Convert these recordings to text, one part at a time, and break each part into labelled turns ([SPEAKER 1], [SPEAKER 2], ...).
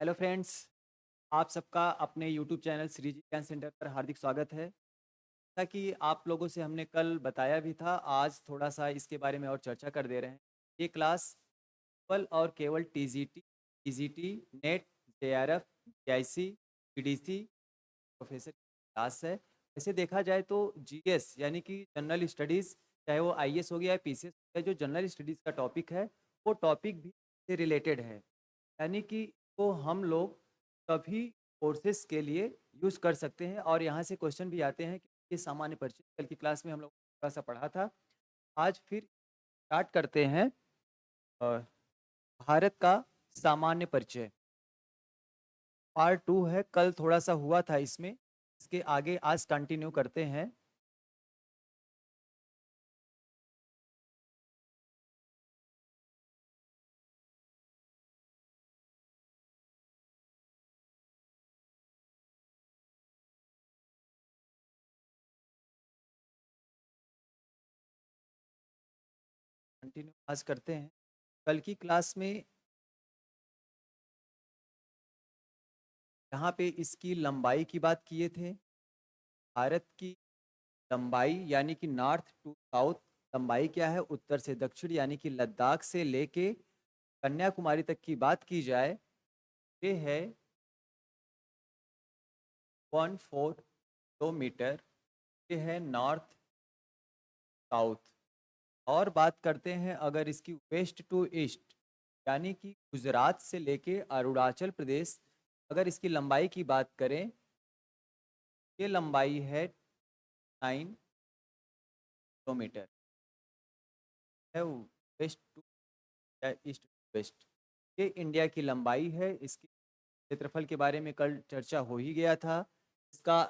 [SPEAKER 1] Hello friends, आप सबका अपने यूट्यूब चैनल श्री जी ज्ञान सेंटर पर हार्दिक स्वागत है। जैसा कि आप लोगों से हमने कल बताया भी था, आज थोड़ा-सा इसके बारे में और चर्चा कर दे रहे हैं। ये क्लास केवल और केवल TGT, net, JRF, JIC, PDC professor की क्लास है। वैसे देखा जाए तो जीएस यानी कि जनरल स्टडीज़, चाहे वो आईएएस हो गया या पीसीएस हो गया, जो जनरल स्टडीज़ का टॉपिक है, वो टॉपिक भी से रिलेटेड है। यानी कि वो हम लोग सभी कोर्सेज़ के लिए यूज़ कर सकते हैं और यहाँ से क्वेश्चन भी आते हैं कि ये सामान्य परिचय कल की क्लास में हम लोग थोड़ा-सा पढ़ा था। आज फिर स्टार्ट करते हैं अ, भारत का सामान्य परिचय। पार्ट 2 है, कल थोड़ा-सा हुआ था इसमें, इसके आगे आज कंटिन्यू करते हैं। कंटिन्यू आज करते हैं। कल की क्लास में यहाँ पे इसकी लंबाई की बात किए थे। भारत की लंबाई यानी कि नॉर्थ टू साउथ लंबाई क्या है, उत्तर से दक्षिण यानी कि लद्दाख से लेके कन्याकुमारी तक की बात की जाए, ये है 14 किलोमीटर। ये है नॉर्थ साउथ। और बात करते हैं अगर इसकी वेस्ट टू ईस्ट यानी कि गुजरात से लेके अरुणाचल प्रदेश, अगर इसकी लंबाई की बात करें, ये लंबाई है 9 किलोमीटर है, वेस्ट टू या ईस्ट टू वेस्ट। ये इंडिया की लंबाई है। इसके क्षेत्रफल के बारे में कल चर्चा हो ही गया था। इसका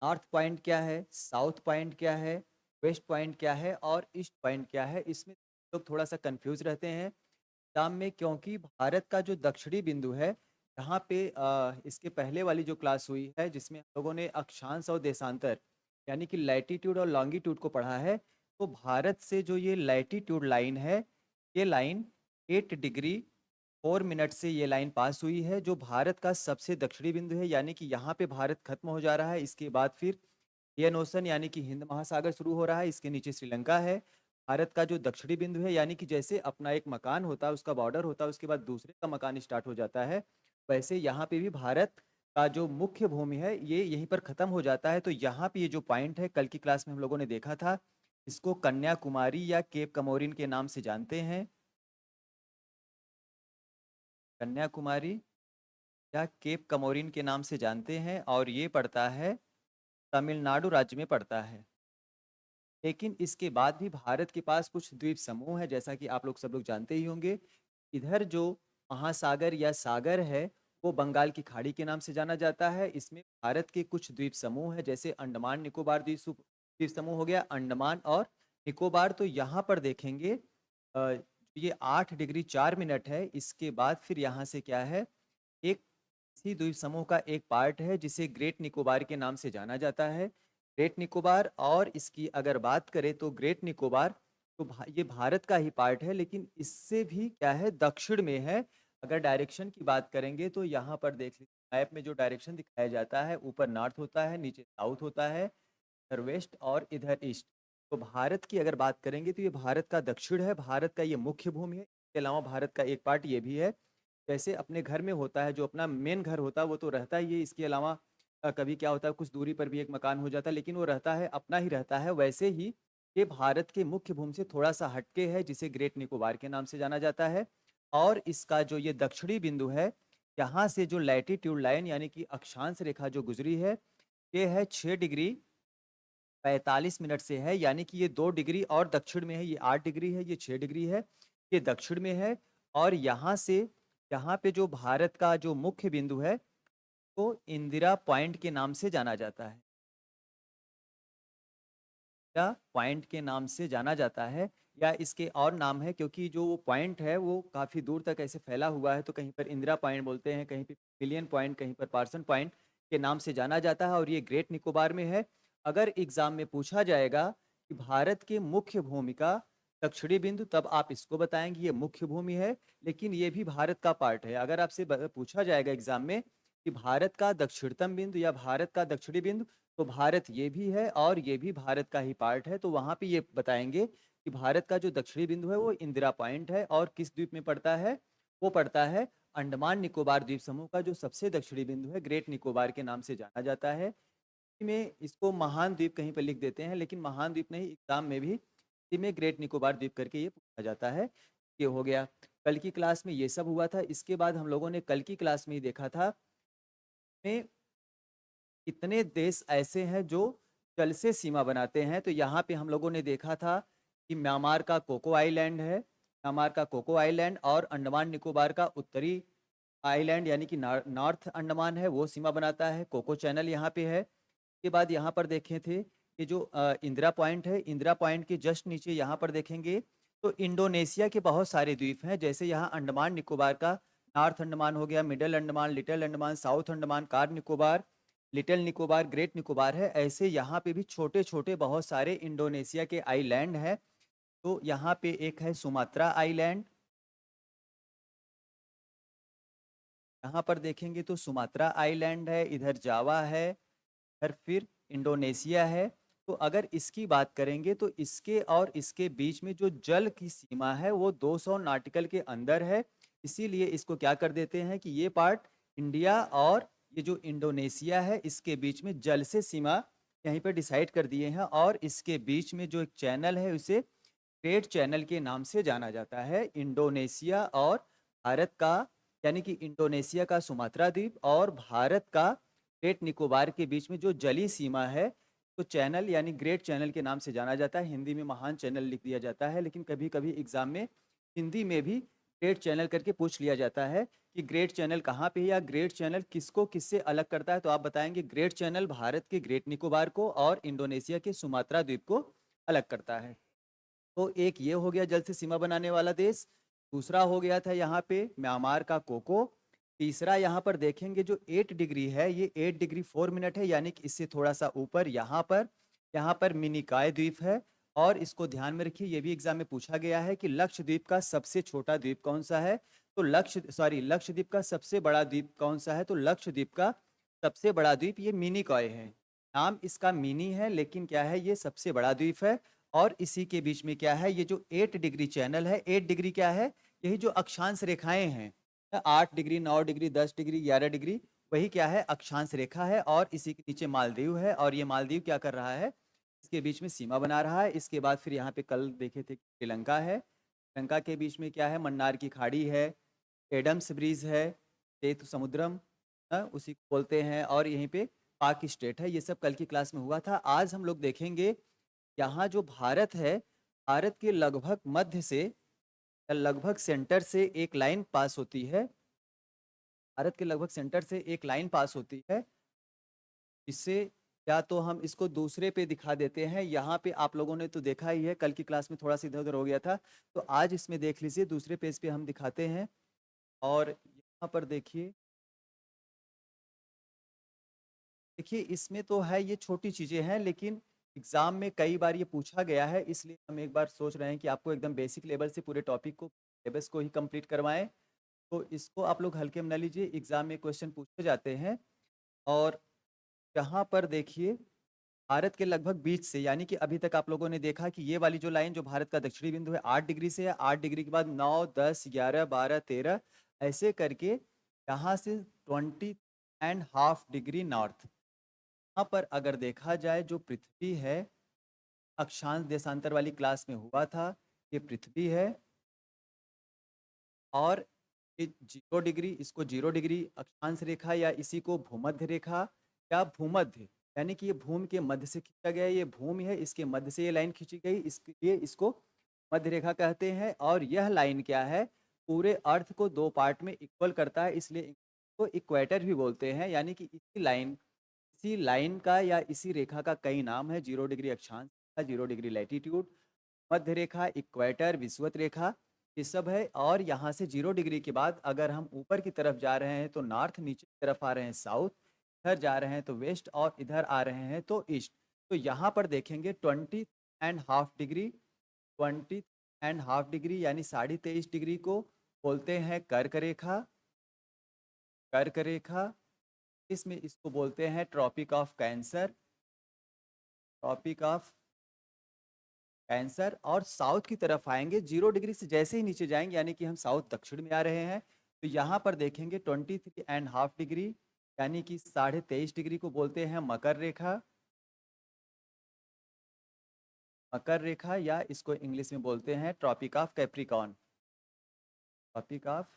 [SPEAKER 1] नॉर्थ पॉइंट क्या है, साउथ पॉइंट क्या है, वेस्ट पॉइंट क्या है और ईस्ट पॉइंट क्या है, इसमें लोग थोड़ा सा कंफ्यूज रहते हैं एग्जाम में, क्योंकि भारत का जो दक्षिणी बिंदु है, यहाँ पे इसके पहले वाली जो क्लास हुई है जिसमें हम लोगों ने अक्षांश और देशांतर यानी कि लैटीट्यूड और लॉन्गिट्यूड को पढ़ा है, तो भारत से जो ये लैटीट्यूड लाइन है, ये लाइन 8 डिग्री 4 मिनट से ये लाइन पास हुई है, जो भारत का सबसे दक्षिणी बिंदु है। यानी कि यहाँ पे भारत खत्म हो जा रहा है। इसके बाद फिर इंडियन ओशन यानी कि हिंद महासागर शुरू हो रहा है। इसके नीचे श्रीलंका है। भारत का जो दक्षिणी बिंदु है, यानी कि जैसे अपना एक मकान होता है, उसका बॉर्डर होता है, उसके बाद दूसरे का मकान स्टार्ट हो जाता है, वैसे यहाँ पे भी भारत का जो मुख्य भूमि है, ये यहीं पर खत्म हो जाता है। तो यहाँ पे ये जो पॉइंट है, कल की क्लास में हम लोगों ने देखा था, इसको कन्याकुमारी या केप कमोरिन के नाम से जानते हैं। कन्याकुमारी या केप कमोरिन के नाम से जानते हैं, और ये पड़ता है तमिलनाडु राज्य में पड़ता है। लेकिन इसके बाद भी भारत के पास कुछ द्वीप समूह है, जैसा कि आप लोग सब लोग जानते ही होंगे। इधर जो महासागर या सागर है, वो बंगाल की खाड़ी के नाम से जाना जाता है। इसमें भारत के कुछ द्वीप समूह है, जैसे अंडमान निकोबार द्वीप समूह हो गया, अंडमान और निकोबार। तो यहाँ पर देखेंगे ये 8 डिग्री 4 मिनट है। इसके बाद फिर यहाँ से क्या है, एक इसी द्वीप समूह का एक पार्ट है जिसे ग्रेट निकोबार के नाम से जाना जाता है। ग्रेट निकोबार, और इसकी अगर बात करें तो ग्रेट निकोबार तो ये भारत का ही पार्ट है, लेकिन इससे भी क्या है, दक्षिण में है। अगर डायरेक्शन की बात करेंगे तो यहाँ पर देख लीजिए, मैप में जो डायरेक्शन दिखाया जाता है, ऊपर नॉर्थ होता है, नीचे साउथ होता है, इधर वेस्ट और इधर ईस्ट। तो भारत की अगर बात करेंगे तो ये भारत का दक्षिण है, भारत का ये मुख्य भूमि है। इसके अलावा भारत का एक पार्ट ये भी है, जैसे अपने घर में होता है, जो अपना मेन घर होता है वो तो रहता ही है। इसके अलावा कभी क्या होता है, कुछ दूरी पर भी एक मकान हो जाता है, लेकिन वो रहता है, अपना ही रहता है। वैसे ही ये भारत के मुख्य भूमि से थोड़ा सा हटके है, जिसे ग्रेट निकोबार के नाम से जाना जाता है। और इसका जो ये दक्षिणी बिंदु है, यहाँ से जो लैटीट्यूड लाइन यानी कि अक्षांश रेखा जो गुजरी है, ये है 6 डिग्री 45 मिनट से है। यानी कि ये 2 डिग्री और दक्षिण में है, ये 8 डिग्री है, ये 6 डिग्री है, ये दक्षिण में है। और यहाँ से यहाँ पे जो भारत का जो मुख्य बिंदु है, वो इंदिरा पॉइंट के नाम से जाना जाता है। इंदिरा पॉइंट के नाम से जाना जाता है, या इसके और नाम है, क्योंकि जो वो पॉइंट है वो काफ़ी दूर तक ऐसे फैला हुआ है, तो कहीं पर इंदिरा पॉइंट बोलते हैं, कहीं पे पिलियन पॉइंट, कहीं पर पार्सन पॉइंट के नाम से जाना जाता है, और ये ग्रेट निकोबार में है। अगर एग्जाम में पूछा जाएगा कि भारत के मुख्य भूमि का दक्षिणी बिंदु तब आप इसको बताएंगे ये मुख्य भूमि है, लेकिन ये भी भारत का पार्ट है। अगर आपसे पूछा जाएगा एग्जाम में कि भारत का दक्षिणतम बिंदु या भारत का दक्षिणी बिंदु, तो भारत ये भी है और ये भी भारत का ही पार्ट है, तो वहां पे ये बताएंगे कि भारत का जो दक्षिणी बिंदु है वो इंदिरा पॉइंट है। और किस द्वीप में पड़ता है? वो पड़ता है अंडमान निकोबार द्वीप समूह का जो सबसे दक्षिणी बिंदु है, ग्रेट निकोबार के नाम से जाना जाता है। में इसको महान द्वीप कहीं पर लिख देते हैं, लेकिन महान द्वीप नहीं, एग्जाम में भी इसी में ग्रेट निकोबार द्वीप करके ये पूछा जाता है। ये हो गया, कल की क्लास में ये सब हुआ था। इसके बाद हम लोगों ने कल की क्लास में ही देखा था में कितने देश ऐसे हैं जो जल से सीमा बनाते हैं। तो यहाँ पे हम लोगों ने देखा था कि म्यांमार का कोको आइलैंड है, म्यांमार का कोको आइलैंड, और अंडमान निकोबार का उत्तरी आइलैंड यानी कि नॉर्थ अंडमान है, वो सीमा बनाता है। कोको चैनल यहाँ पे है। के बाद यहाँ पर देखे थे कि जो इंदिरा पॉइंट है, इंदिरा पॉइंट के जस्ट नीचे यहाँ पर देखेंगे तो इंडोनेशिया के बहुत सारे द्वीप हैं। जैसे यहाँ अंडमान निकोबार का नॉर्थ अंडमान हो गया, middle Andaman, little Andaman, south Andaman, car Nicobar, little Nicobar, great Nicobar है। ऐसे यहाँ पे भी छोटे छोटे बहुत सारे इंडोनेशिया के आइलैंड हैं। तो यहाँ पे एक है सुमात्रा आइलैंड, यहाँ पर देखेंगे तो सुमात्रा आइलैंड है, इधर जावा है, फिर इंडोनेशिया है। तो अगर इसकी बात करेंगे तो इसके और इसके बीच में जो जल की सीमा है वो 200 नाटिकल के अंदर है। इसीलिए इसको क्या कर देते हैं कि ये पार्ट इंडिया और ये जो इंडोनेशिया है इसके बीच में जल से सीमा यहीं पर डिसाइड कर दिए हैं। और इसके बीच में जो एक चैनल है उसे ग्रेट चैनल के नाम से जाना जाता है। इंडोनेशिया और भारत का, यानी कि इंडोनेशिया का सुमात्रा द्वीप और भारत का ग्रेट निकोबार के बीच में जो जली सीमा है, तो चैनल यानी ग्रेट चैनल के नाम से जाना जाता है। हिंदी में महान चैनल लिख दिया जाता है, लेकिन कभी कभी एग्जाम में हिंदी में भी ग्रेट चैनल करके पूछ लिया जाता है कि ग्रेट चैनल कहाँ पे है या ग्रेट चैनल किसको किससे अलग करता है। तो आप बताएंगे ग्रेट चैनल भारत के ग्रेट निकोबार को और इंडोनेशिया के सुमात्रा द्वीप को अलग करता है। तो एक ये हो गया जल से सीमा बनाने वाला देश। दूसरा हो गया था यहाँ पे म्यांमार का कोको। तीसरा यहाँ पर देखेंगे जो 8 डिग्री है, ये 8 डिग्री 4 मिनट है, यानी कि इससे थोड़ा सा ऊपर यहाँ पर मिनिकॉय द्वीप है। और इसको ध्यान में रखिए, ये भी एग्जाम में पूछा गया है कि लक्षद्वीप का सबसे छोटा द्वीप कौन सा है। तो लक्षद्वीप का सबसे बड़ा द्वीप कौन सा है? तो लक्षद्वीप का सबसे बड़ा द्वीप ये मिनिकॉय है। नाम इसका मिनी है, लेकिन क्या है, ये सबसे बड़ा द्वीप है। और इसी के बीच में क्या है, ये जो 8 डिग्री चैनल है, 8 डिग्री क्या है, यही जो अक्षांश रेखाएं हैं, 8 डिग्री, 9 डिग्री, 10 डिग्री, 11 डिग्री, वही क्या है, अक्षांश रेखा है। और इसी के नीचे मालदीव है, और ये मालदीव क्या कर रहा है, इसके बीच में सीमा बना रहा है। इसके बाद फिर यहाँ पे कल देखे थे श्रीलंका है, श्रीलंका के बीच में क्या है, मन्नार की खाड़ी है, एडम्स ब्रिज है, सेतु समुद्रम, उसी को बोलते हैं। और यहीं पे पाक स्टेट है। ये सब कल की क्लास में हुआ था। आज हम लोग देखेंगे यहाँ जो भारत है, भारत के लगभग मध्य से या लगभग सेंटर से एक लाइन पास होती है, भारत के लगभग सेंटर से एक लाइन पास होती है। इससे या तो हम इसको दूसरे पे दिखा देते हैं, यहाँ पे आप लोगों ने तो देखा ही है, कल की क्लास में थोड़ा सा इधर उधर हो गया था, तो आज इसमें देख लीजिए, दूसरे पेज पे हम दिखाते हैं। और यहाँ पर देखिए, इसमें तो है, ये छोटी चीजें हैं, लेकिन एग्जाम में कई बार ये पूछा गया है, इसलिए हम एक बार सोच रहे हैं कि आपको एकदम बेसिक लेवल से पूरे टॉपिक को, सिलेबस को ही कंप्लीट करवाएं। तो इसको आप लोग हल्के में न लीजिए, एग्जाम में क्वेश्चन पूछे जाते हैं। और यहाँ पर देखिए, भारत के लगभग बीच से, यानी कि अभी तक आप लोगों ने देखा कि ये वाली जो लाइन जो भारत का दक्षिणी बिंदु है 8 डिग्री से है, 8 डिग्री के बाद 9, 10, 11, 12, 13, ऐसे करके यहाँ से 20.5 डिग्री नॉर्थ। यहाँ पर अगर देखा जाए, जो पृथ्वी है, अक्षांश देशांतर वाली क्लास में हुआ था, ये पृथ्वी है। और ये 0 डिग्री, इसको 0 डिग्री अक्षांश रेखा या इसी को भूमध्य रेखा या भूमध्य, यानी कि ये भूमि के मध्य से खींचा गया, ये भूमि है, इसके मध्य से ये लाइन खींची गई, इसलिए इसको मध्य रेखा कहते हैं। और यह लाइन क्या है, पूरे अर्थ को दो पार्ट में इक्वल करता है, इसलिए इसको इक्वेटर भी बोलते हैं। यानी कि इसी लाइन का या इसी रेखा का कई नाम है, 0 डिग्री अक्षांश, 0 डिग्री लैटिट्यूड, मध्य रेखा, इक्वेटर, विषुवत रेखा, ये सब है। और यहाँ से 0 डिग्री के बाद अगर हम ऊपर की तरफ जा रहे हैं तो नॉर्थ, नीचे की तरफ आ रहे हैं साउथ, इधर जा रहे हैं तो वेस्ट, और इधर आ रहे हैं तो ईस्ट। तो यहाँ पर देखेंगे 20.5 डिग्री, 20 एंड हाफ डिग्री यानी 23.5 डिग्री को बोलते हैं कर्क रेखा। कर्क रेखा, इसमें इसको बोलते हैं Tropic of Cancer. Tropic of Cancer. और साउथ की तरफ आएंगे 0 डिग्री से जैसे ही नीचे जाएंगे यानी कि हम साउथ दक्षिण में आ रहे हैं, तो यहाँ पर देखेंगे 23.5 डिग्री यानी कि 23.5 डिग्री को बोलते हैं मकर रेखा। मकर रेखा, या इसको इंग्लिश में बोलते हैं Tropic of Capricorn. Tropic of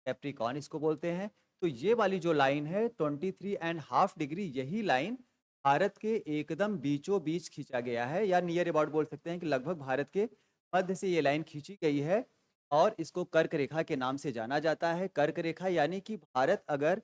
[SPEAKER 1] Capricorn इसको बोलते हैं। तो ये वाली जो लाइन है 23.5 डिग्री, यही लाइन भारत के एकदम बीचों बीच खींचा गया है, या नियर अबाउट बोल सकते हैं कि लगभग भारत के मध्य से ये लाइन खींची गई है, और इसको कर्क रेखा के नाम से जाना जाता है। कर्क रेखा यानी कि भारत अगर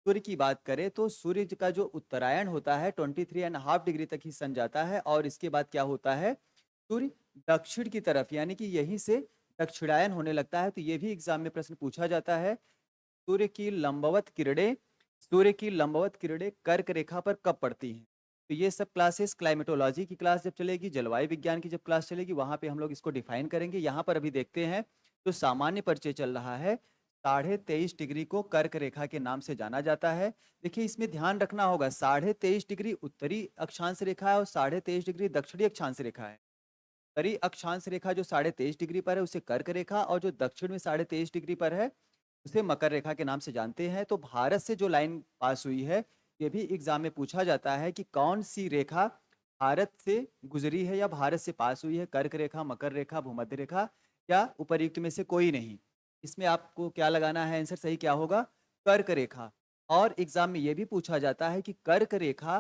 [SPEAKER 1] सूर्य की बात करें तो सूर्य का जो उत्तरायण होता है 23.5 डिग्री तक ही सन जाता है, और इसके बाद क्या होता है, सूर्य दक्षिण की तरफ यानी कि यहीं से दक्षिणायन होने लगता है। तो ये भी एग्जाम में प्रश्न पूछा जाता है, सूर्य की लंबवत किरणें, सूर्य की लंबवत किरणें कर्क रेखा पर कब पड़ती हैं। तो ये सब क्लासेस क्लाइमेटोलॉजी की क्लास जब चलेगी, जलवायु विज्ञान की जब क्लास चलेगी, वहां पे हम लोग इसको डिफाइन करेंगे। यहाँ पर अभी देखते हैं जो सामान्य परिचय चल रहा है, 23.5 डिग्री को कर्क रेखा के नाम से जाना जाता है। देखिए इसमें ध्यान रखना होगा, 23.5 डिग्री उत्तरी अक्षांश रेखा है और 23.5 डिग्री दक्षिणी अक्षांश रेखा है। उत्तरी अक्षांश रेखा जो 23.5 डिग्री पर है उसे कर्क रेखा, और जो दक्षिण में 23.5 डिग्री पर है उसे मकर रेखा के नाम से जानते हैं। तो भारत से जो लाइन पास हुई है, ये भी एग्जाम में पूछा जाता है कि कौन सी रेखा भारत से गुजरी है या भारत से पास हुई है, कर्क रेखा, मकर रेखा, भूमध्य रेखा, या उपर्युक्त में से कोई नहीं। इसमें आपको क्या लगाना है, आंसर सही क्या होगा, कर्क रेखा। और एग्जाम में ये भी पूछा जाता है कि कर्क रेखा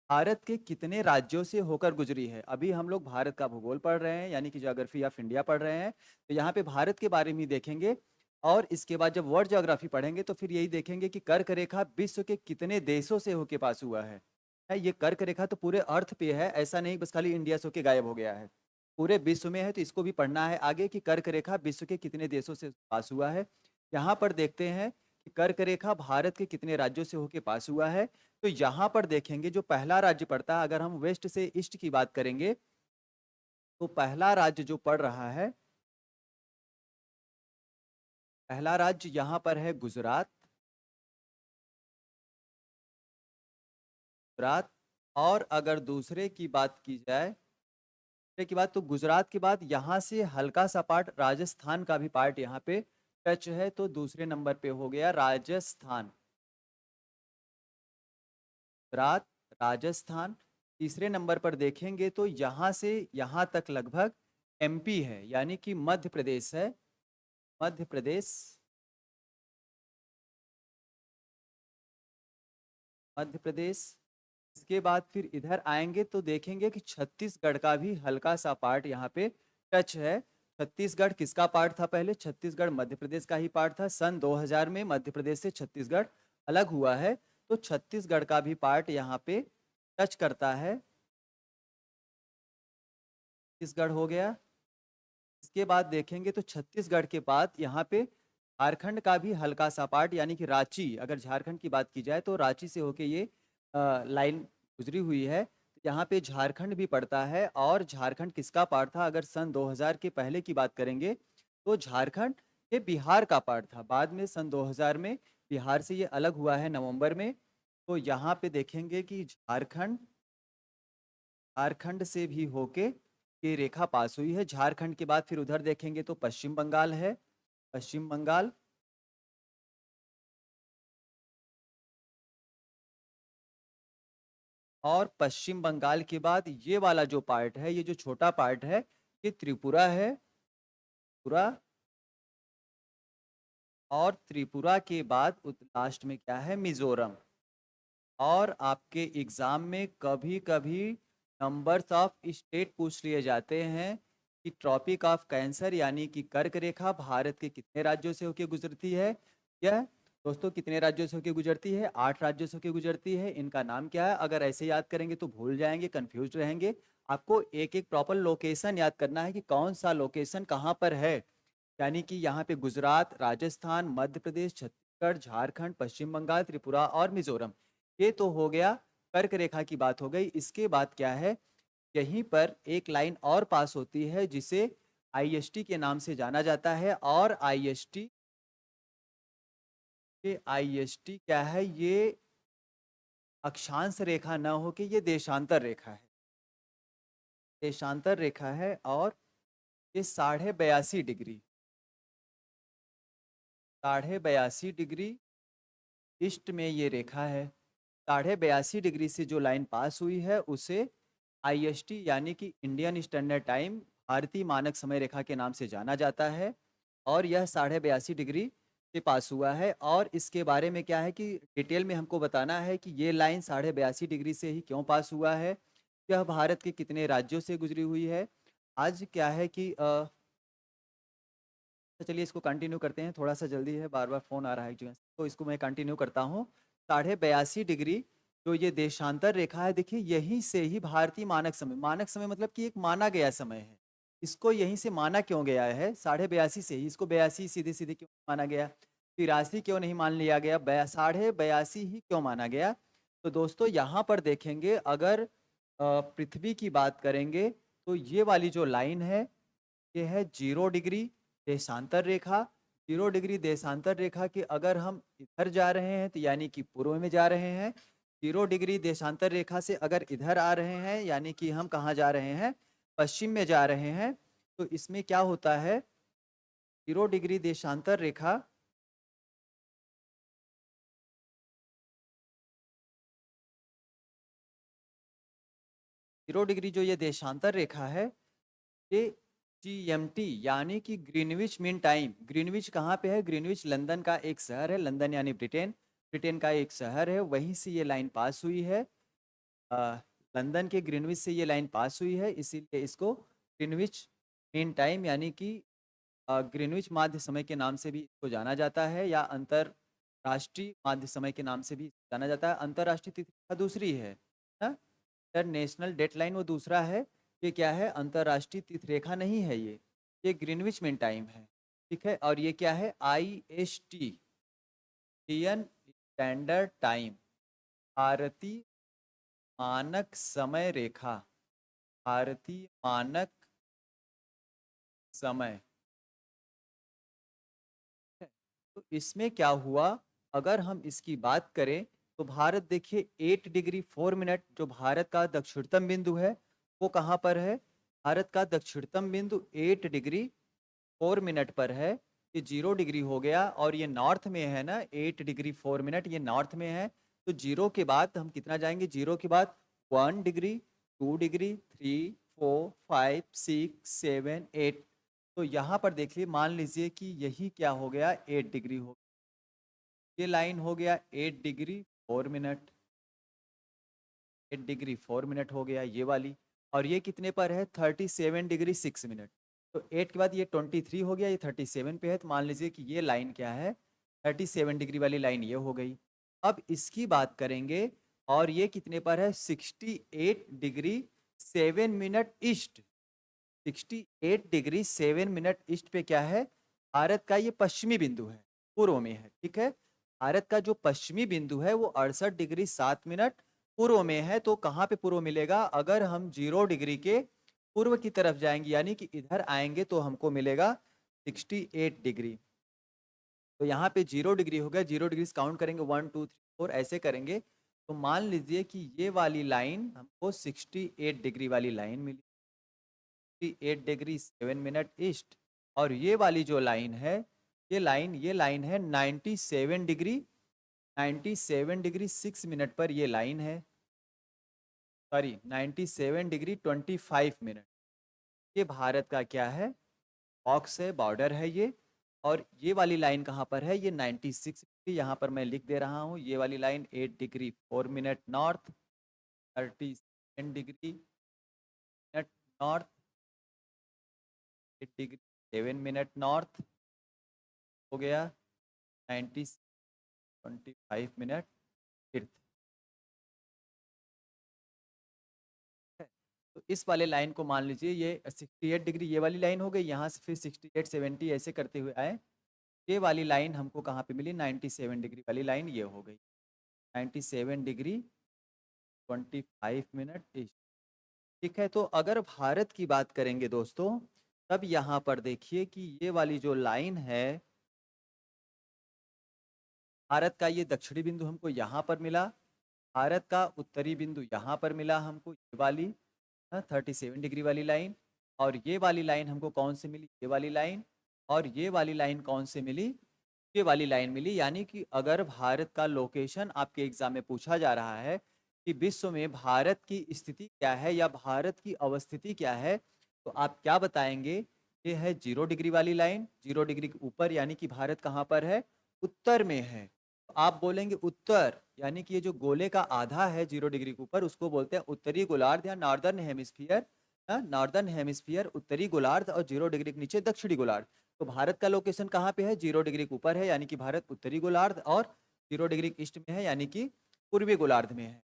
[SPEAKER 1] भारत के कितने राज्यों से होकर गुजरी है। अभी हम लोग भारत का भूगोल पढ़ रहे हैं यानी कि ज्योग्राफी ऑफ इंडिया पढ़ रहे हैं, तो यहाँ पे भारत के बारे में ही देखेंगे। और इसके बाद जब वर्ल्ड ज्योग्राफी पढ़ेंगे तो फिर यही देखेंगे कि कर्क रेखा विश्व के कितने देशों से होके पास हुआ है। ये कर्क रेखा तो पूरे अर्थ पे है, ऐसा नहीं बस खाली इंडिया से होके गायब हो गया है, पूरे विश्व में है। तो इसको भी पढ़ना है आगे कि कर्क रेखा विश्व के कितने देशों से पास हुआ है। यहाँ पर देखते हैं कि कर्क रेखा भारत के कितने राज्यों से होके पास हुआ है। तो यहाँ पर देखेंगे जो पहला राज्य पड़ता है, अगर हम वेस्ट से ईस्ट की बात करेंगे तो पहला राज्य जो पड़ रहा है, पहला राज्य यहाँ पर है गुजरात। गुजरात। और अगर दूसरे की बात की जाए, दूसरे की बात तो गुजरात के बाद यहाँ से हल्का सा पार्ट राजस्थान का भी पार्ट यहाँ पे टच है, तो दूसरे नंबर पे हो गया राजस्थान। गुजरात, राजस्थान। तीसरे नंबर पर देखेंगे तो यहाँ से यहाँ तक लगभग एमपी है यानी कि मध्य प्रदेश है। मध्य प्रदेश। मध्य प्रदेश। इसके बाद फिर इधर आएंगे तो देखेंगे कि छत्तीसगढ़ का भी हल्का सा पार्ट यहाँ पे टच है। छत्तीसगढ़ किसका पार्ट था, पहले छत्तीसगढ़ मध्य प्रदेश का ही पार्ट था। सन 2000 में मध्य प्रदेश से छत्तीसगढ़ अलग हुआ है, तो छत्तीसगढ़ का भी पार्ट यहाँ पे टच करता है। छत्तीसगढ़ हो गया। इसके बाद देखेंगे तो छत्तीसगढ़ के बाद यहाँ पे झारखंड का भी हल्का सा पार्ट यानी कि रांची, अगर झारखंड की बात की जाए तो रांची से होके ये लाइन गुजरी हुई है। यहाँ पे झारखंड भी पड़ता है, और झारखंड किसका पार्ट था, अगर सन 2000 के पहले की बात करेंगे तो झारखंड ये बिहार का पार्ट था। बाद में सन 2000 में बिहार से ये अलग हुआ है नवंबर में। तो यहाँ पे देखेंगे कि झारखंड, झारखंड से भी होके ये रेखा पास हुई है। झारखंड के बाद फिर उधर देखेंगे तो पश्चिम बंगाल है। पश्चिम बंगाल। और पश्चिम बंगाल के बाद ये वाला जो पार्ट है, ये जो छोटा पार्ट है, ये त्रिपुरा है। त्रिपुरा। और त्रिपुरा के बाद लास्ट में क्या है, मिजोरम। और आपके एग्जाम में कभी कभी नंबर्स ऑफ स्टेट पूछ लिए जाते हैं कि ट्रॉपिक ऑफ कैंसर यानी कि कर्क रेखा भारत के कितने राज्यों से होकर गुजरती है। यह दोस्तों कितने राज्यों से होकर गुजरती है, 8 राज्यों से होकर गुजरती है। इनका नाम क्या है, अगर ऐसे याद करेंगे तो भूल जाएंगे, कंफ्यूज रहेंगे। आपको एक एक प्रॉपर लोकेशन याद करना है कि कौन सा लोकेशन कहाँ पर है। यानी कि यहाँ पे गुजरात, राजस्थान, मध्य प्रदेश, छत्तीसगढ़, झारखंड, पश्चिम बंगाल, त्रिपुरा और मिजोरम। ये तो हो गया कर्क रेखा की बात हो गई। इसके बाद क्या है, यहीं पर एक लाइन और पास होती है जिसे आईएसटी के नाम से जाना जाता है, और आईएसटी क्या है, ये अक्षांश रेखा न होके ये देशांतर रेखा है। देशांतर रेखा है और ये 82.5 डिग्री 82.5 डिग्री ईस्ट में ये रेखा है। 82.5 डिग्री से जो लाइन पास हुई है उसे आईएसटी यानी कि इंडियन स्टैंडर्ड टाइम, भारतीय मानक समय रेखा के नाम से जाना जाता है। और यह 82.5 डिग्री से पास हुआ है। और इसके बारे में क्या है कि डिटेल में हमको बताना है कि ये लाइन 82.5 डिग्री से ही क्यों पास हुआ है, यह भारत के कितने राज्यों से गुजरी हुई है। आज क्या है कि तो चलिए इसको कंटिन्यू करते हैं, थोड़ा सा जल्दी है, बार बार फ़ोन आ रहा है जो है, तो इसको मैं कंटिन्यू करता हूँ। 82.5 डिग्री जो ये देशांतर रेखा है, देखिए यहीं से ही भारतीय मानक समय मतलब कि एक माना गया समय है। इसको यहीं से माना क्यों गया है, 82.5 से ही, इसको 82 सीधे सीधे क्यों माना गया, 83 क्यों नहीं मान लिया गया, 82.5 ही क्यों माना गया। तो दोस्तों यहाँ पर देखेंगे, अगर पृथ्वी की बात करेंगे तो ये वाली जो लाइन है ये है 0 डिग्री देशांतर रेखा। 0 डिग्री देशांतर रेखा के अगर हम इधर जा रहे हैं तो यानी कि पूर्व में जा रहे हैं। 0 डिग्री देशांतर रेखा से अगर इधर आ रहे हैं यानी कि हम कहाँ जा रहे हैं, पश्चिम में जा रहे हैं। तो इसमें क्या होता है, 0 डिग्री देशांतर रेखा 0 डिग्री जो ये देशांतर रेखा है, ये जीएमटी यानी कि ग्रीनविच मीन टाइम। ग्रीनविच कहाँ पे है, ग्रीनविच लंदन का एक शहर है, लंदन यानी ब्रिटेन, ब्रिटेन का एक शहर है, वहीं से ये लाइन पास हुई है। अ, लंदन के ग्रीनविच से ये लाइन पास हुई है, इसीलिए इसको ग्रीनविच मीन टाइम यानी कि ग्रीनविच माध्य समय के नाम से भी इसको जाना जाता है, या अंतरराष्ट्रीय माध्य समय के नाम से भी जाना जाता है। अंतरराष्ट्रीय तिथि दूसरी है ना, इंटरनेशनल डेडलाइन वो दूसरा है। ये क्या है, अंतरराष्ट्रीय तिथि रेखा नहीं है, ये ग्रीनविच मीन टाइम है, ठीक है। और ये क्या है, आईएसटी, इंडियन स्टैंडर्ड टाइम, भारतीय मानक समय रेखा, भारतीय मानक समय। तो इसमें क्या हुआ, अगर हम इसकी बात करें तो भारत देखिए 8 डिग्री 4 मिनट, जो भारत का दक्षिणतम बिंदु है वो कहाँ पर है, भारत का दक्षिणतम बिंदु 8 डिग्री 4 मिनट पर है। ये 0 डिग्री हो गया, और ये नॉर्थ में है ना, 8 डिग्री 4 मिनट ये नॉर्थ में है। तो जीरो के बाद हम कितना जाएंगे, जीरो के बाद 1 डिग्री 2 डिग्री 3 4 5 6 7 8। तो यहाँ पर देखिए, मान लीजिए कि यही क्या हो गया, 8 डिग्री हो, ये लाइन हो गया 8 डिग्री 4 मिनट, 8 डिग्री 4 मिनट हो गया ये वाली। और ये कितने पर है, 37 डिग्री 6 मिनट। तो 8 के बाद ये 23 हो गया, ये 37 पे है, तो मान लीजिए कि ये लाइन क्या है, 37 डिग्री वाली लाइन ये हो गई। अब इसकी बात करेंगे, और ये कितने पर है, 68 degree 7 minute east. 68 degree 7 minute east पे क्या है, भारत का ये पश्चिमी बिंदु है, पूर्व में है, ठीक है। भारत का जो पश्चिमी बिंदु है वो 68 डिग्री 7 मिनट पूर्व में है। तो कहाँ पे पूर्व मिलेगा, अगर हम 0 डिग्री के पूर्व की तरफ जाएंगे यानी कि इधर आएंगे तो हमको मिलेगा 68 डिग्री। तो यहाँ पे 0 डिग्री हो गया, 0 डिग्री काउंट करेंगे 1 2 3 4 ऐसे करेंगे। तो मान लीजिए कि ये वाली लाइन हमको 68 डिग्री वाली लाइन मिली, 8 डिग्री 7 मिनट ईस्ट। और ये वाली जो लाइन है, ये लाइन है 97 डिग्री 6 मिनट पर ये लाइन है, सॉरी 97 डिग्री 25 मिनट। ये भारत का क्या है, बॉक्स है, बॉर्डर है ये। और ये वाली लाइन कहाँ पर है, ये 96 डिग्री, यहाँ पर मैं लिख दे रहा हूँ, ये वाली line 8 degree 4 minute north, 37 degree north, 8 degree 7 minute north हो गया, 90 25 मिनट फिर। तो इस वाले लाइन को मान लीजिए ये 68 डिग्री, ये वाली लाइन हो गई, यहाँ से फिर 68 70 ऐसे करते हुए आए, ये वाली लाइन हमको कहाँ पे मिली, 97 डिग्री वाली लाइन ये हो गई, 97 डिग्री 25 मिनट ईस्ट। ठीक है, तो अगर भारत की बात करेंगे दोस्तों, तब यहाँ पर देखिए कि ये वाली जो लाइन है, भारत का ये दक्षिणी बिंदु हमको यहाँ पर मिला, भारत का उत्तरी बिंदु यहाँ पर मिला हमको, ये वाली 37 डिग्री वाली लाइन। और ये वाली लाइन हमको कौन सी मिली, ये वाली लाइन। और ये वाली लाइन कौन से मिली, ये वाली लाइन मिली। यानी कि अगर भारत का लोकेशन आपके एग्जाम में पूछा जा रहा है कि विश्व में भारत की स्थिति क्या है या भारत की अवस्थिति क्या है, तो आप क्या बताएंगे, ये है 0 डिग्री वाली लाइन, 0 डिग्री के ऊपर, यानी कि भारत कहाँ पर है, उत्तर में है। तो आप बोलेंगे उत्तर, यानी कि ये जो गोले का आधा है 0 डिग्री के ऊपर, उसको बोलते हैं उत्तरी गोलार्ध या नॉर्दर्न हेमिस्फीयर। नॉर्दर्न हेमिस्फीयर उत्तरी गोलार्ध, और 0 डिग्री के नीचे दक्षिणी गोलार्ध। तो भारत का लोकेशन कहाँ पे है, 0 डिग्री के ऊपर है, यानी कि भारत उत्तरी गोलार्ध, और 0 डिग्री ईस्ट में है, यानी कि पूर्वी गोलार्ध में है।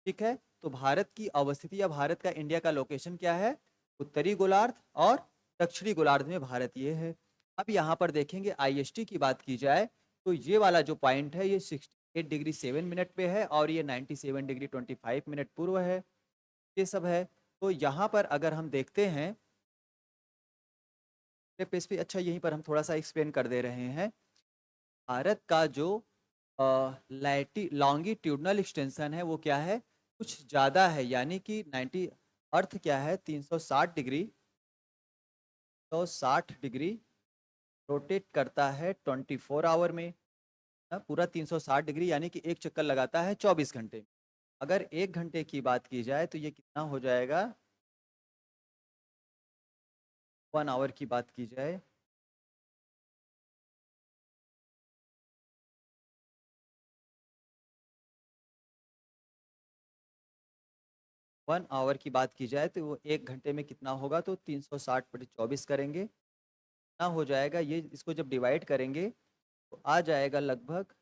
[SPEAKER 1] ठीक है, तो भारत की अवस्थिति या भारत का, इंडिया का लोकेशन क्या है, उत्तरी गोलार्ध और दक्षिणी गोलार्ध में भारत ये है। अब यहाँ पर देखेंगे आईएसटी की बात की जाए, तो ये वाला जो पॉइंट है ये 68 डिग्री 7 मिनट पे है, और ये 97 डिग्री 25 मिनट पूर्व है, ये सब है। तो यहाँ पर अगर हम देखते हैं पेज पे, अच्छा यहीं पर हम थोड़ा सा एक्सप्लेन कर दे रहे हैं। भारत का जो लॉन्गिट्यूडनल एक्सटेंशन है वो क्या है, कुछ ज़्यादा है, यानी कि 90, अर्थ क्या है 360 डिग्री रोटेट करता है 24 आवर में। पूरा 360 डिग्री, यानी कि एक चक्कर लगाता है 24 घंटे। अगर 1 घंटे की बात की जाए तो ये कितना हो जाएगा, 1 आवर की बात की जाए, 1 आवर की बात की जाए तो वो 1 घंटे में कितना होगा, तो 360/24 करेंगे, कितना हो जाएगा, ये इसको जब डिवाइड करेंगे तो आ जाएगा लगभग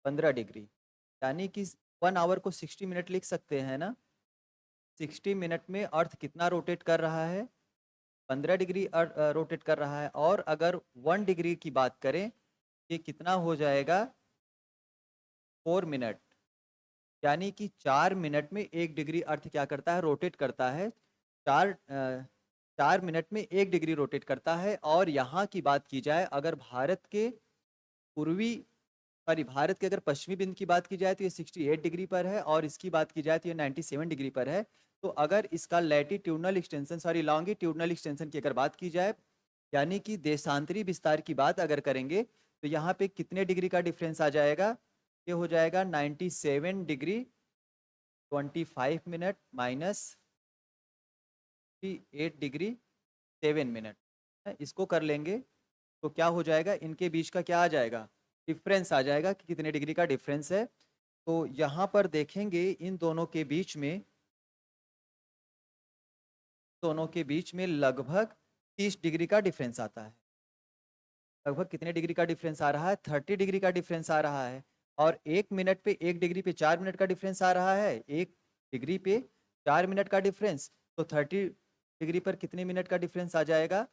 [SPEAKER 1] 15 डिग्री। यानी कि 1 आवर को 60 मिनट लिख सकते हैं ना। 60 मिनट में अर्थ कितना रोटेट कर रहा है, 15 डिग्री रोटेट कर रहा है। और अगर 1 डिग्री की बात करें, ये कितना हो जाएगा, 4 मिनट। यानी कि 4 मिनट में 1 डिग्री अर्थ क्या करता है, रोटेट करता है। 4 मिनट में 1 डिग्री रोटेट करता है। और यहाँ की बात की जाए, अगर भारत के पूर्वी, सॉरी भारत के अगर पश्चिमी बिंदु की बात की जाए तो ये 68 डिग्री पर है, और इसकी बात की जाए तो ये 97 डिग्री पर है। तो अगर इसका latitudinal extension, sorry longitudinal extension की अगर बात की जाए, यानी कि देशांतरी विस्तार की बात अगर करेंगे, तो यहाँ पे कितने डिग्री का डिफरेंस आ जाएगा, ये हो जाएगा 97 degree 25 minute minus 8 degree 7 minute. इसको कर लेंगे तो क्या हो जाएगा, इनके बीच का क्या आ जाएगा, डिफरेंस आ जाएगा कि कितने डिग्री का डिफरेंस है। तो यहाँ पर देखेंगे इन दोनों के बीच में, लगभग 30 डिग्री का डिफरेंस आता है। लगभग कितने डिग्री का डिफरेंस आ रहा है, 30 डिग्री का डिफरेंस आ रहा है। और 1 मिनट पे, 1 डिग्री पे 4 मिनट का डिफरेंस आ रहा है, 1 डिग्री पे 4 मिनट का डिफरेंस। तो 30 डिग्री पर कितने मिनट का डिफरेंस आ जाएगा,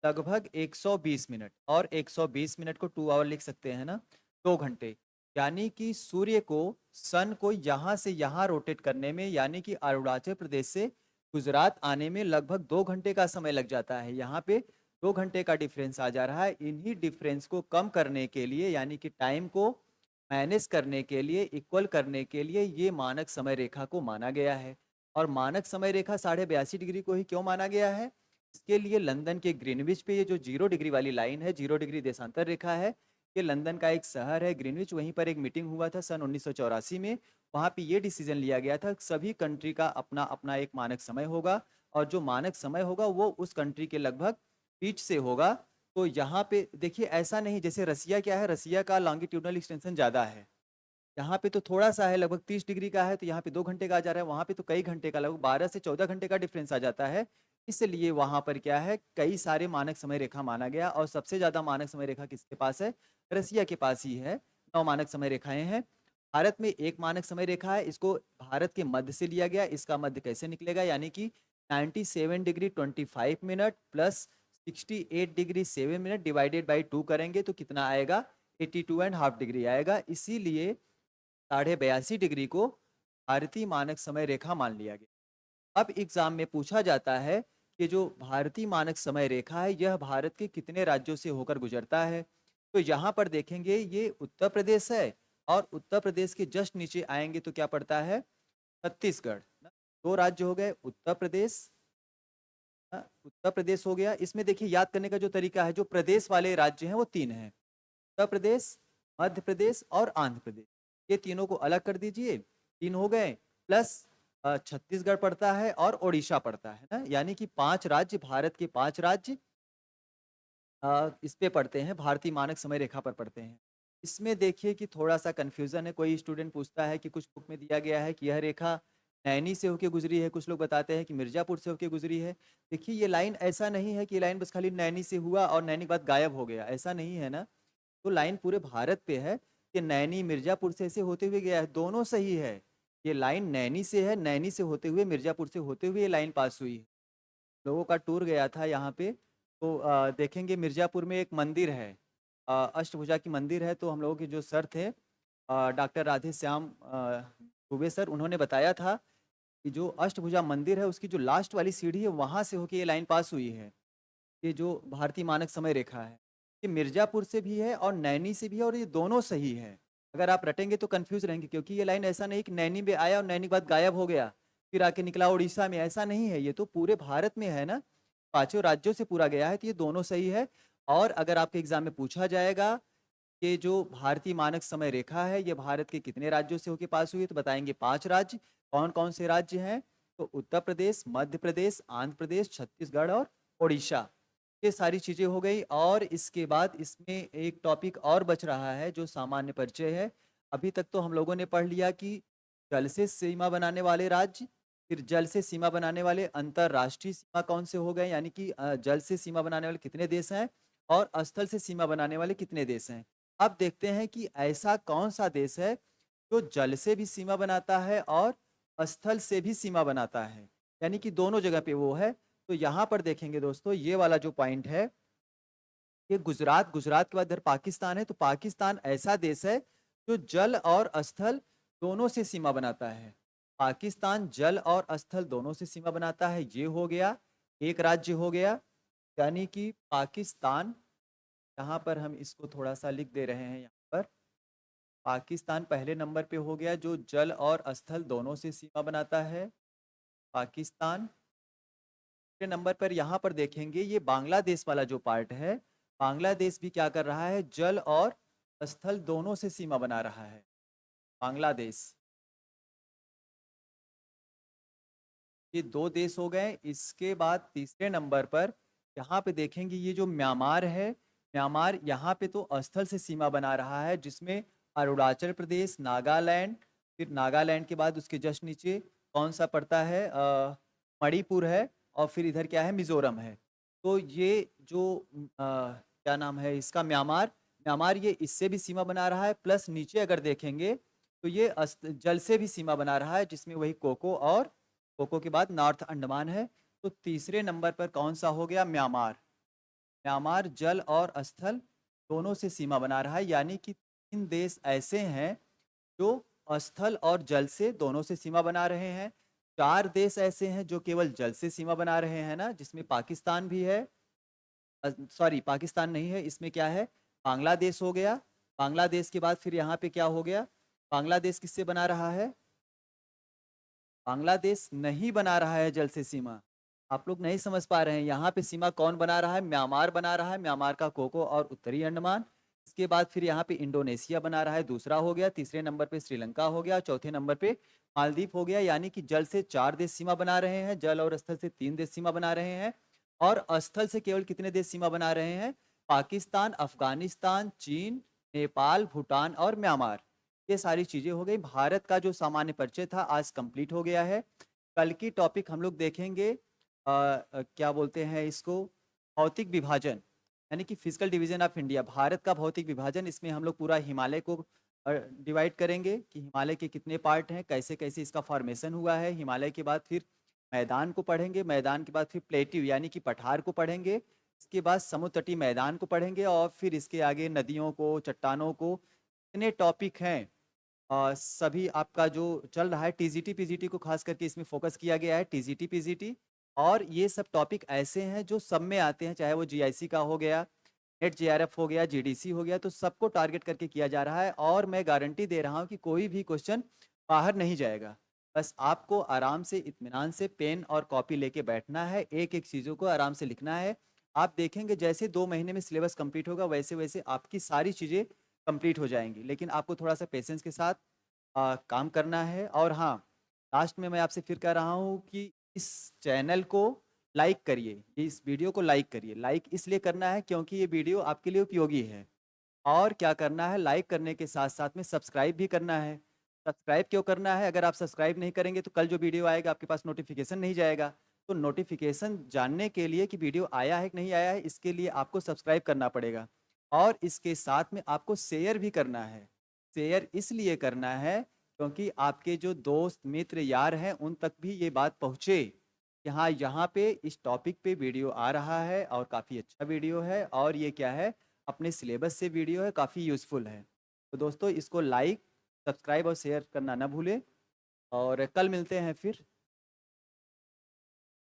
[SPEAKER 1] लगभग 120 मिनट। और 120 मिनट को 2 आवर लिख सकते हैं ना, 2 घंटे। यानी कि सूर्य को, सन को यहाँ से यहाँ रोटेट करने में, यानी कि अरुणाचल प्रदेश से गुजरात आने में लगभग 2 घंटे का समय लग जाता है। यहाँ पे 2 घंटे का डिफरेंस आ जा रहा है। इन्हीं डिफरेंस को कम करने के लिए, यानी कि टाइम को मैनेज करने के लिए, इक्वल करने के लिए ये मानक समय रेखा को माना गया है। और मानक समय रेखा 82.5 डिग्री को ही क्यों माना गया है, इसके लिए लंदन के ग्रीनविच पे ये जो 0 डिग्री वाली लाइन है, 0 डिग्री देशांतर रेखा है, ये लंदन का एक शहर है ग्रीनविच, वहीं पर एक मीटिंग हुआ था सन 1984 में। वहाँ पे ये डिसीजन लिया गया था सभी कंट्री का अपना अपना एक मानक समय होगा, और जो मानक समय होगा वो उस कंट्री के लगभग बीच से होगा। तो यहाँ पे देखिए, ऐसा नहीं जैसे रसिया क्या है, रसिया का लॉन्गिट्यूडनल एक्सटेंशन ज़्यादा है, यहाँ पे तो थोड़ा सा है, लगभग 30 डिग्री का है, तो यहाँ पे 2 घंटे का आ जा रहा है, वहाँ पे तो कई घंटे का, लगभग 12 से 14 घंटे का डिफरेंस आ जाता है। इसलिए वहाँ पर क्या है, कई सारे मानक समय रेखा माना गया, और सबसे ज़्यादा मानक समय रेखा किसके पास है, रसिया के पास ही है। 9 मानक समय रेखाएं हैं। भारत में एक मानक समय रेखा है, इसको भारत के मध्य से लिया गया। इसका मध्य कैसे निकलेगा, यानी कि 97 degree 25 minute plus 68 degree 7 minute divided by 2 करेंगे तो कितना आएगा, 82.5 डिग्री आएगा। इसीलिए 82.5 डिग्री को भारतीय मानक समय रेखा मान लिया गया। अब एग्जाम में पूछा जाता है कि जो भारतीय मानक समय रेखा है यह भारत के कितने राज्यों से होकर गुजरता है। तो यहाँ पर देखेंगे ये उत्तर प्रदेश है, और उत्तर प्रदेश के जस्ट नीचे आएंगे तो क्या पड़ता है, छत्तीसगढ़ ना। दो राज्य हो गए, उत्तर प्रदेश, उत्तर प्रदेश हो गया। इसमें देखिए याद करने का जो तरीका है, जो प्रदेश वाले राज्य हैं वो तीन हैं, उत्तर प्रदेश, मध्य प्रदेश और आंध्र प्रदेश। ये तीनों को अलग कर दीजिए, तीन हो गए, प्लस छत्तीसगढ़ पड़ता है और उड़ीसा पड़ता है ना, यानी कि पांच राज्य, भारत के पांच राज्य इस पे पढ़ते हैं, भारतीय मानक समय रेखा पर पढ़ते हैं। इसमें देखिए कि थोड़ा-सा कन्फ्यूज़न है, कोई स्टूडेंट पूछता है कि कुछ बुक में दिया गया है कि यह रेखा नैनी से होके गुज़री है, कुछ लोग बताते हैं कि मिर्ज़ापुर से होके गुज़री है। देखिए ये लाइन ऐसा नहीं है कि ये लाइन बस खाली नैनी से हुआ और नैनी के बाद गायब हो गया, ऐसा नहीं है ना। तो लाइन पूरे भारत पे है कि नैनी मिर्ज़ापुर से ऐसे होते हुए गया है, दोनों सही है। ये लाइन नैनी से है, नैनी से होते हुए मिर्ज़ापुर से होते हुए ये लाइन पास हुई है। लोगों का टूर गया था यहाँ पे, तो देखेंगे मिर्ज़ापुर में एक मंदिर है, अष्टभुजा की मंदिर है। तो हम लोगों के जो सर थे डॉक्टर राधे श्याम दुबे सर, उन्होंने बताया था कि जो अष्टभुजा मंदिर है उसकी जो लास्ट वाली सीढ़ी है वहाँ से होके ये लाइन पास हुई है। ये जो भारतीय मानक समय रेखा है, ये मिर्ज़ापुर से भी है और नैनी से भी है, और ये दोनों सही है। अगर आप रटेंगे तो कन्फ्यूज़ रहेंगे, क्योंकि ये लाइन ऐसा नहीं कि नैनी में आया और नैनी के बाद गायब हो गया, फिर आके निकला उड़ीसा में, ऐसा नहीं है। ये तो पूरे भारत में है ना, पाँचों राज्यों से पूरा गया है, तो ये दोनों सही है। और अगर आपके एग्ज़ाम में पूछा जाएगा कि जो भारतीय मानक समय रेखा है, ये भारत के कितने राज्यों से होके पास हुई है, तो बताएँगे 5 राज्य। कौन-कौन से राज्य हैं? तो उत्तर प्रदेश, मध्य प्रदेश, आंध्र प्रदेश, छत्तीसगढ़ और ओडिशा। ये सारी चीज़ें हो गई, और इसके बाद इसमें एक टॉपिक और बच रहा है जो सामान्य परिचय है। अभी तक तो हम लोगों ने पढ़ लिया कि जल से सीमा बनाने वाले राज्य, फिर जल से सीमा बनाने वाले अंतर्राष्ट्रीय सीमा कौन से हो गए, यानी कि जल से सीमा बनाने वाले कितने देश हैं, और स्थल से सीमा बनाने वाले कितने देश हैं। अब देखते हैं कि ऐसा कौन सा देश है जो जल से भी सीमा बनाता है और स्थल से भी सीमा बनाता है, यानी कि दोनों जगह पे वो है। तो यहाँ पर देखेंगे दोस्तों, ये वाला जो पॉइंट है, ये गुजरात, गुजरात के बाद इधर पाकिस्तान है। तो पाकिस्तान ऐसा देश है जो जल और स्थल दोनों से सीमा बनाता है। पाकिस्तान जल और स्थल दोनों से सीमा बनाता है, ये हो गया, एक राज्य हो गया, यानी कि पाकिस्तान। यहाँ पर हम इसको थोड़ा सा लिख दे रहे हैं, यहाँ पर पाकिस्तान पहले नंबर पे हो गया जो जल और स्थल दोनों से सीमा बनाता है, पाकिस्तान। दूसरे नंबर पर यहाँ पर देखेंगे ये बांग्लादेश वाला जो पार्ट है, बांग्लादेश भी क्या कर रहा है, जल और स्थल दोनों से सीमा बना रहा है, बांग्लादेश। ये दो देश हो गए। इसके बाद तीसरे नंबर पर यहाँ पे देखेंगे ये जो म्यांमार है, म्यांमार यहाँ पे तो स्थल से सीमा बना रहा है, जिसमें अरुणाचल प्रदेश, नागालैंड, फिर नागालैंड के बाद उसके जस्ट नीचे कौन सा पड़ता है, मणिपुर है, और फिर इधर क्या है, मिजोरम है। तो ये जो क्या नाम है इसका, म्यांमार, म्यांमार ये इससे भी सीमा बना रहा है, प्लस नीचे अगर देखेंगे तो ये जल से भी सीमा बना रहा है, जिसमें वही कोको, और कोको के बाद नॉर्थ अंडमान है। तो तीसरे नंबर पर कौन सा हो गया, म्यांमार। म्यांमार जल और स्थल दोनों से सीमा बना रहा है, यानी कि तीन देश ऐसे हैं जो स्थल और जल से दोनों से सीमा बना रहे हैं। चार देश ऐसे हैं जो केवल जल से सीमा बना रहे हैं ना, जिसमें पाकिस्तान भी है, सॉरी पाकिस्तान नहीं है, इसमें क्या है, बांग्लादेश हो गया। बांग्लादेश के बाद फिर यहाँ पे क्या हो गया, बांग्लादेश किससे बना रहा है, बांग्लादेश नहीं बना रहा है जल से सीमा। आप लोग नहीं समझ पा रहे हैं, यहाँ पे सीमा कौन बना रहा है, म्यांमार बना रहा है, म्यांमार का कोको और उत्तरी अंडमान। इसके बाद फिर यहाँ पे इंडोनेशिया बना रहा है, दूसरा हो गया। तीसरे नंबर पे श्रीलंका हो गया, चौथे नंबर पे मालदीव हो गया। यानी कि जल से चार देश सीमा बना रहे हैं, जल और स्थल से तीन देश सीमा बना रहे हैं, और स्थल से केवल कितने देश सीमा बना रहे हैं, पाकिस्तान, अफगानिस्तान, चीन, नेपाल, भूटान और म्यांमार। ये सारी चीजें हो गई। भारत का जो सामान्य परिचय था आज कंप्लीट हो गया है। कल की टॉपिक हम लोग देखेंगे क्या बोलते हैं इसको, भौतिक विभाजन, यानी कि physical division of India, Bharat का भौतिक विभाजन। इसमें हम लोग पूरा हिमालय को डिवाइड करेंगे कि हिमालय के कितने पार्ट हैं, कैसे कैसे इसका फॉर्मेशन हुआ है। हिमालय के बाद फिर मैदान को पढ़ेंगे, मैदान के बाद फिर प्लेट्यू यानी कि पठार को पढ़ेंगे, इसके बाद समुद्र तटीय मैदान को पढ़ेंगे, और फिर इसके आगे नदियों को, चट्टानों को। इतने टॉपिक हैं, सभी आपका जो चल रहा है टीजीटी पीजीटी को खास करके इसमें फोकस किया गया है, टीजीटी पीजीटी। और ये सब टॉपिक ऐसे हैं जो सब में आते हैं, चाहे वो जीआईसी का हो गया, नेट जेआरएफ हो गया, जीडीसी हो गया, तो सबको टारगेट करके किया जा रहा है। और मैं गारंटी दे रहा हूँ कि कोई भी क्वेश्चन बाहर नहीं जाएगा। बस आपको आराम से इत्मीनान से पेन और कॉपी लेके बैठना है, एक एक चीज़ों को आराम से लिखना है। आप देखेंगे जैसे 2 महीने में सिलेबस कंप्लीट होगा, वैसे वैसे आपकी सारी चीज़ें कंप्लीट हो जाएंगी। लेकिन आपको थोड़ा सा पेशेंस के साथ काम करना है। और हाँ, लास्ट में मैं आपसे फिर कह रहा हूँ कि इस चैनल को लाइक करिए, इस वीडियो को लाइक करिए। लाइक इसलिए करना है क्योंकि ये वीडियो आपके लिए उपयोगी है। और क्या करना है, लाइक करने के साथ साथ में सब्सक्राइब भी करना है। सब्सक्राइब क्यों करना है? अगर आप सब्सक्राइब नहीं करेंगे तो कल जो वीडियो आएगा आपके पास नोटिफिकेशन नहीं जाएगा। तो नोटिफिकेशन जानने के लिए कि वीडियो आया है कि नहीं आया है, इसके लिए आपको सब्सक्राइब करना पड़ेगा। और इसके साथ में आपको शेयर भी करना है। शेयर इसलिए करना है क्योंकि आपके जो दोस्त मित्र यार हैं उन तक भी ये बात पहुँचे कि हाँ, यहाँ पे इस टॉपिक पे वीडियो आ रहा है और काफ़ी अच्छा वीडियो है, और ये क्या है, अपने सिलेबस से वीडियो है, काफ़ी यूज़फुल है। तो दोस्तों इसको लाइक, सब्सक्राइब और शेयर करना ना भूलें। और कल मिलते हैं फिर।